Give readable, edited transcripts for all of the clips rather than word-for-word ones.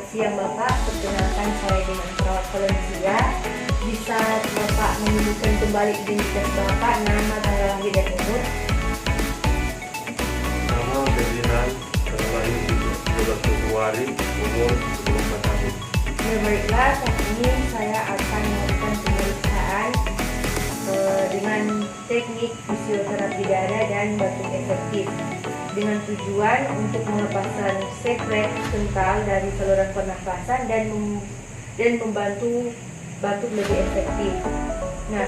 siang Bapak, perkenalkan saya dengan perawat Valencia. Bisa Bapak menyebutkan kembali identitas Bapak, nama, tanggal lahir dan umur? Nama Ferdinand, tanggal lahir 12 Februari, umur 24 tahun. Ya baiklah, saat ini saya akan melakukan pemeriksaan dengan teknik fisioterapi dada dan batuk efektif, dengan tujuan untuk melepaskan sekret kental dari saluran pernafasan dan membantu batuk lebih efektif. Nah,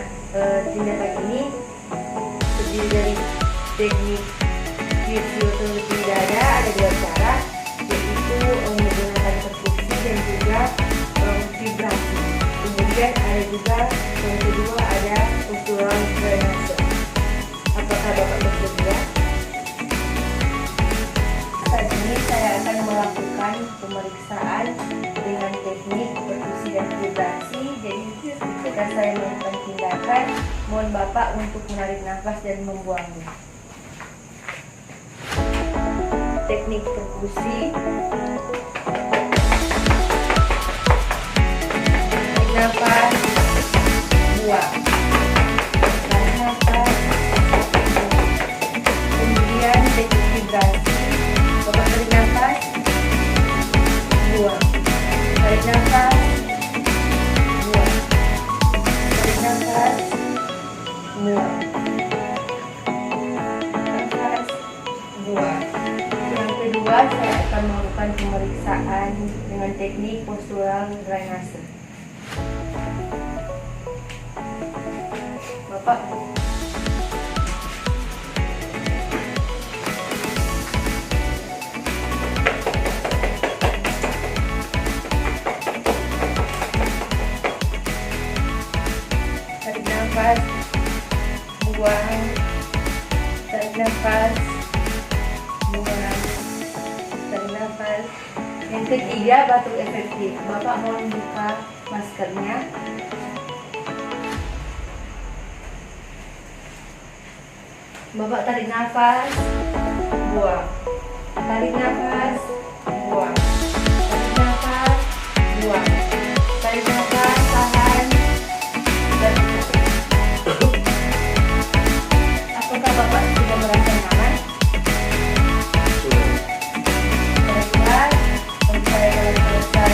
tindakan ini terdiri dari teknik fisioterapi dada, ada dua cara, yaitu menggunakan perkusi dan juga vibrasi. Kemudian ada juga yang kedua ada postural drainase. Apakah Bapak bersedia? Saat ini saya akan melakukan pemeriksaan dengan teknik perkusi dan vibrasi. Jadi ketika saya melakukan tindakan, mohon Bapak untuk menarik nafas dan membuangnya. Teknik perkusi, tarik nafas, buang, tarik nafas, kemudian teknik vibrasi, Bapak tarik nafas, buang, tarik nafas, buang, tarik nafas, buang, nafas, buang. Yang kedua, saya akan melakukan pemeriksaan dengan teknik postural drainase. Bapak, tarik nafas, buang, tarik nafas, buang, tarik nafas. Yang ketiga, batuk efektif. Bapak mohon buka maskernya. Bapak tarik nafas, buang, tarik nafas, buang, tarik nafas, buang, tarik nafas, tahan, dan apakah Bapak sudah merasa nyaman? Baiklah, saya akan selesai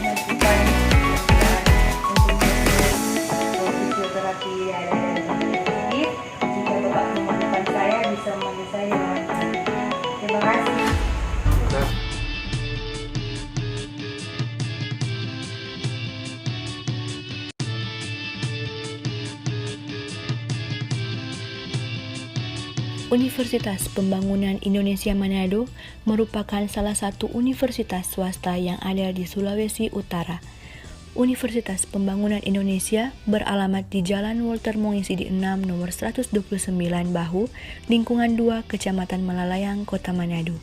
melakukan pemeriksaan untuk fisioterapi dada dan batuk efektif. Jika Bapak memerlukan saya, bisa memanggil saya dengan terima kasih. Universitas Pembangunan Indonesia Manado merupakan salah satu universitas swasta yang ada di Sulawesi Utara. Universitas Pembangunan Indonesia beralamat di Jalan Walter Mongisidi 6 nomor 129 Bahu, lingkungan 2, Kecamatan Malalayang, Kota Manado.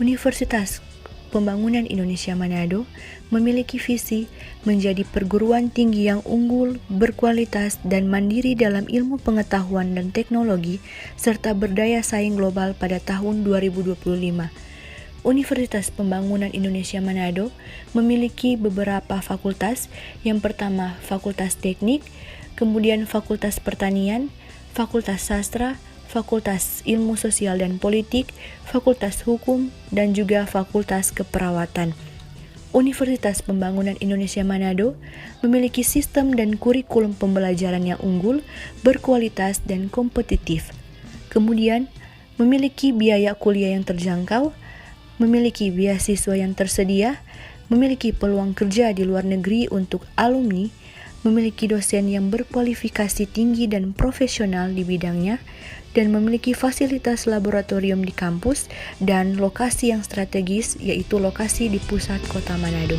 Universitas Pembangunan Indonesia Manado memiliki visi menjadi perguruan tinggi yang unggul, berkualitas, dan mandiri dalam ilmu pengetahuan dan teknologi, serta berdaya saing global pada tahun 2025. Universitas Pembangunan Indonesia Manado memiliki beberapa fakultas. Yang pertama, Fakultas Teknik, kemudian Fakultas Pertanian, Fakultas Sastra, Fakultas Ilmu Sosial dan Politik, Fakultas Hukum, dan juga Fakultas Keperawatan. Universitas Pembangunan Indonesia Manado memiliki sistem dan kurikulum pembelajaran yang unggul, berkualitas, dan kompetitif. Kemudian, memiliki biaya kuliah yang terjangkau, memiliki beasiswa yang tersedia, memiliki peluang kerja di luar negeri untuk alumni, memiliki dosen yang berkualifikasi tinggi dan profesional di bidangnya, dan memiliki fasilitas laboratorium di kampus dan lokasi yang strategis, yaitu lokasi di pusat kota Manado.